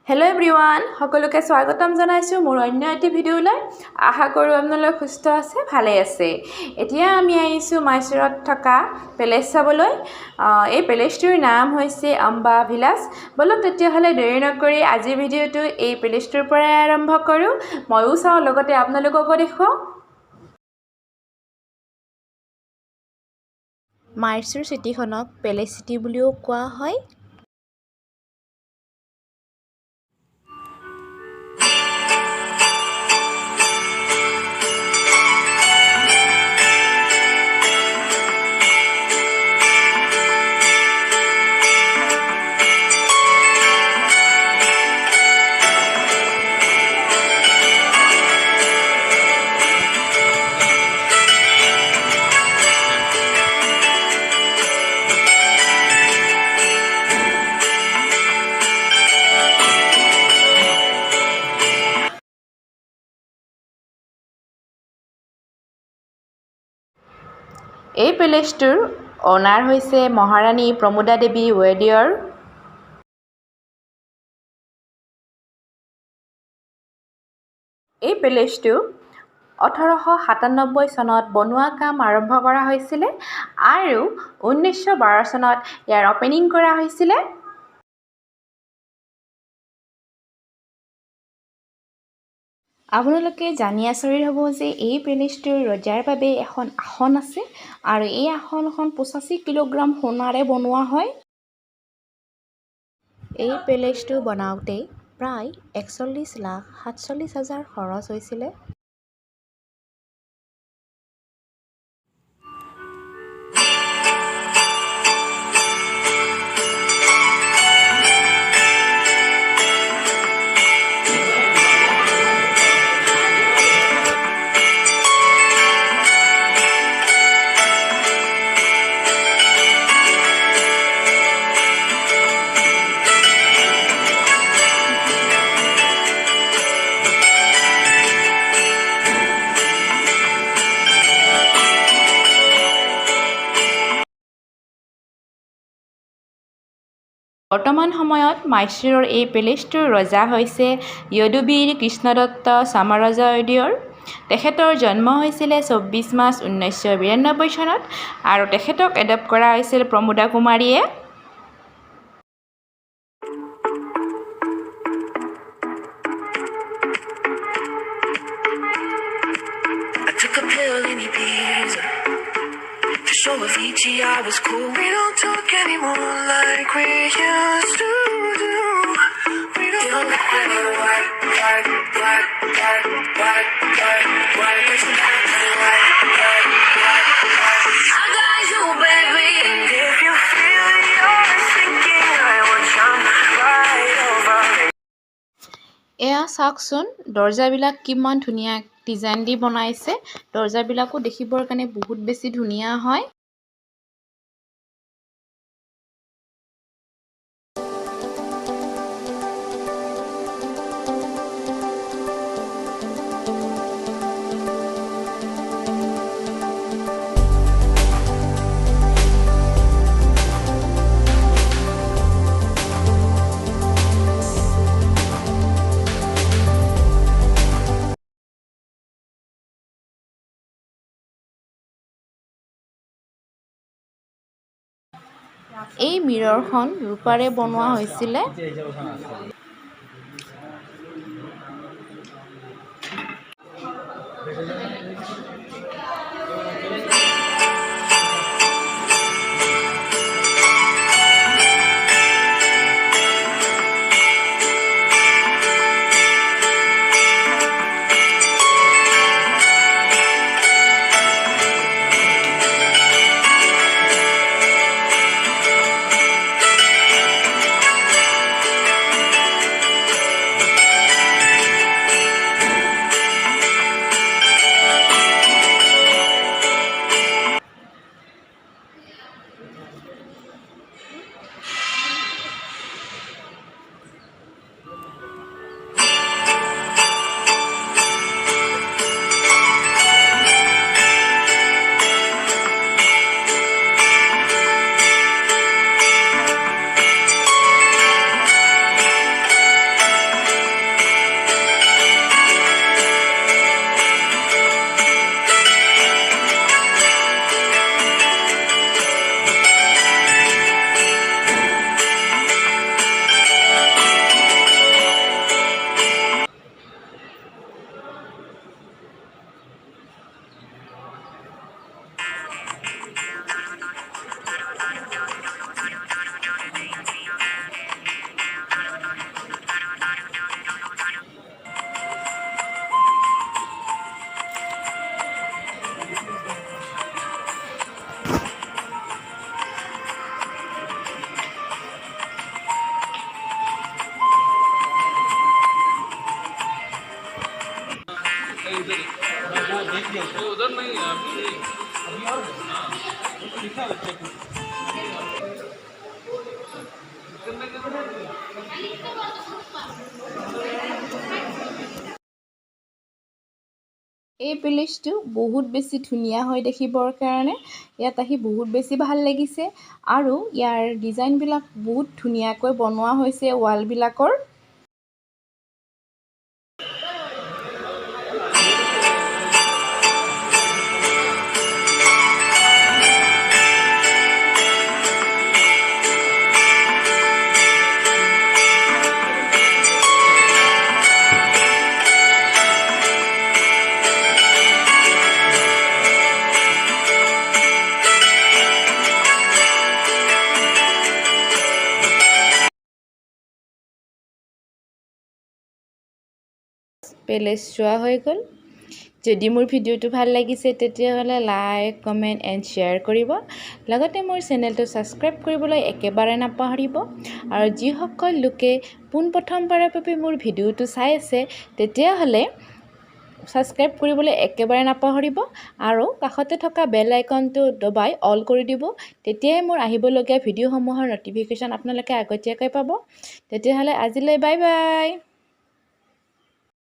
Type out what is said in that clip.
Hello everyone, সকলোকে স্বাগতম জনাইছো মোৰ অন্য এটি ভিডিওলৈ। আশা কৰো আপোনালোক সুস্থ আছে, ভালে আছে। এতিয়া আমি আহিছো মাইসূৰত থকা প্যালেচ চাবলৈ। এই প্যালেচটোৰ নাম হৈছে আম্বা ভিলাস। বলক তেতিয়াহলে দেৰি নকৰি আজিৰ ভিডিওটো এই প্যালেচটোৰ পৰাই আৰম্ভ কৰো। ময়ো চাও লগতে আপোনালোককো দেখুৱাও। মাইসূৰ চিটিখনক প্যালেচ চিটি বুলিও কোৱা হয়। এই প্যালেচটোৰ অনাৰ হৈছে মহাৰাণী প্ৰমোদা দেৱী ৱেডিয়ৰ। এই প্যালেচটো 1897 চনত বনোৱা কাম আৰম্ভ কৰা হৈছিল আৰু 1912 চনত ইয়াৰ অপেনিং কৰা হৈছিল। আপোনালোকে জানি আচৰিত হ'ব যে এই প্যালেচটোৰ ৰজাৰ বাবে এখন আসন আছে আৰু এই আসনখন 85 কিলোগ্ৰাম সোণাৰে বনোৱা হয়। এই প্যালেচটো বনাওঁতে প্ৰায় 41,47,000 খৰচ হৈছিল। বৰ্তমান সময়ত মাইসূৰৰ এই প্যালেচটোৰ ৰজা হৈছে যদুবীৰ কৃষ্ণদত্ত চামৰাজ ৱেডিয়ৰ। তেখেতৰ জন্ম হৈছিল 24 মাৰ্চ 1992 চনত আৰু তেখেতক এডপ্ট কৰা হৈছিল প্ৰমোদা কুমাৰীয়ে। Show Avicii, I was cool. We don't talk anymore like we used to do. We don't black, white, white, white, white, white, white, white. There's some black, white, white, white, white. I got you, baby. And if you feel it, you're sinking. I will jump right over it. এয়া চাওকচোন দৰ্জাবিলাক কিমান ধুনীয়া design দি বনাইছে। দৰ্জাবিলাকো দেখিবৰ কাৰণে বহুত বেছি ধুনীয়া হয়। এই মিৰৰখন ৰূপাৰে বনোৱা হৈছিল। उधर नहीं है अभी और लिखा है चेक এই পেলেচটো বহুত বেছি ধুনীয়া হয় দেখিবৰ কাৰণে ইয়াত আহি বহুত বেছি ভাল লাগিছে আৰু ইয়াৰ ডিজাইনবিলাক বহুত ধুনীয়াকৈ বনোৱা হৈছে ৱালবিলাকৰ পেলেচ চোৱা হৈ গ'ল যদি মোৰ ভিডিঅ'টো ভাল লাগিছে তেতিয়াহ'লে লাইক কমেণ্ট এণ্ড শ্বেয়াৰ কৰিব লগতে মোৰ চেনেলটো ছাবস্ক্ৰাইব কৰিবলৈ একেবাৰে নাপাহৰিব আৰু যিসকল লোকে পোনপ্ৰথমবাৰৰ বাবে মোৰ ভিডিঅ'টো চাই আছে তেতিয়াহ'লে ছাবস্ক্ৰাইব কৰিবলৈ একেবাৰে নাপাহৰিব আৰু কাষতে থকা বেল আইকনটো দবাই অল কৰি দিব তেতিয়াই মোৰ আহিবলগীয়া ভিডিঅ'সমূহৰ ন'টিফিকেশ্যন আপোনালোকে আগতীয়াকৈ পাব তেতিয়াহ'লে আজিলৈ বাই বাই